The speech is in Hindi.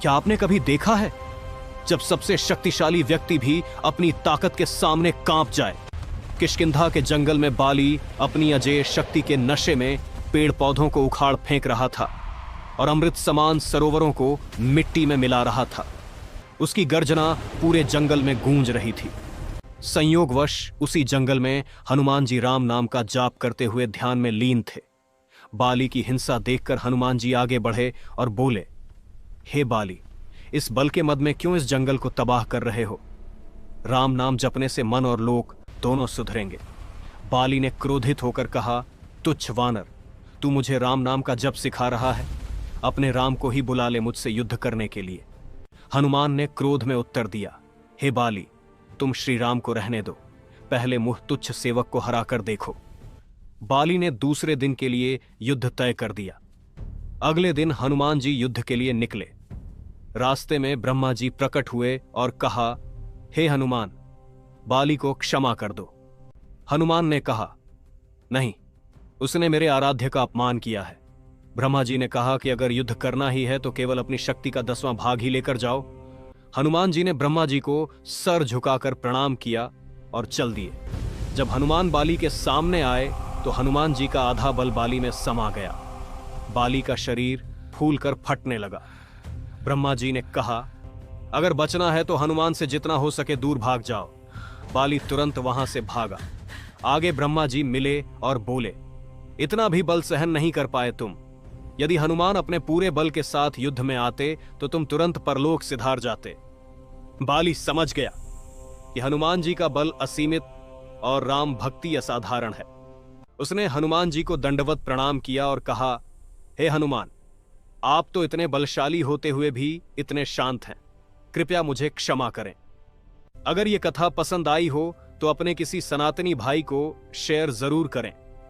क्या आपने कभी देखा है जब सबसे शक्तिशाली व्यक्ति भी अपनी ताकत के सामने कांप जाए? किष्किंधा के जंगल में बाली अपनी अजेय शक्ति के नशे में पेड़ पौधों को उखाड़ फेंक रहा था और अमृत समान सरोवरों को मिट्टी में मिला रहा था। उसकी गर्जना पूरे जंगल में गूंज रही थी। संयोगवश उसी जंगल में हनुमान जी राम नाम का जाप करते हुए ध्यान में लीन थे। बाली की हिंसा देखकर हनुमान जी आगे बढ़े और बोले, हे बाली, इस बल के मद में क्यों इस जंगल को तबाह कर रहे हो? राम नाम जपने से मन और लोक दोनों सुधरेंगे। बाली ने क्रोधित होकर कहा, तुच्छ वानर, तू मुझे राम नाम का जप सिखा रहा है? अपने राम को ही बुला ले मुझसे युद्ध करने के लिए। हनुमान ने क्रोध में उत्तर दिया, हे बाली, तुम श्री राम को रहने दो, पहले मुह तुच्छ सेवक को हरा कर देखो। बाली ने दूसरे दिन के लिए युद्ध तय कर दिया। अगले दिन हनुमान जी युद्ध के लिए निकले। रास्ते में ब्रह्मा जी प्रकट हुए और कहा, हे हनुमान, बाली को क्षमा कर दो। हनुमान ने कहा, नहीं, उसने मेरे आराध्य का अपमान किया है। ब्रह्मा जी ने कहा कि अगर युद्ध करना ही है तो केवल अपनी शक्ति का 10वां भाग ही लेकर जाओ। हनुमान जी ने ब्रह्मा जी को सर झुकाकर प्रणाम किया और चल दिए। जब हनुमान बाली के सामने आए तो हनुमान जी का आधा बल बाली में समा गया। बाली का शरीर फूलकर फटने लगा। ब्रह्मा जी ने कहा, अगर बचना है तो हनुमान से जितना हो सके दूर भाग जाओ। बाली तुरंत वहां से भागा। आगे ब्रह्मा जी मिले और बोले, इतना भी बल सहन नहीं कर पाए तुम। यदि हनुमान अपने पूरे बल के साथ युद्ध में आते तो तुम तुरंत परलोक सिधार जाते। बाली समझ गया कि हनुमान जी का बल असीमित और राम भक्ति असाधारण है। उसने हनुमान जी को दंडवत प्रणाम किया और कहा, हे हनुमान, आप तो इतने बलशाली होते हुए भी इतने शांत हैं, कृपया मुझे क्षमा करें। अगर ये कथा पसंद आई हो तो अपने किसी सनातनी भाई को शेयर जरूर करें।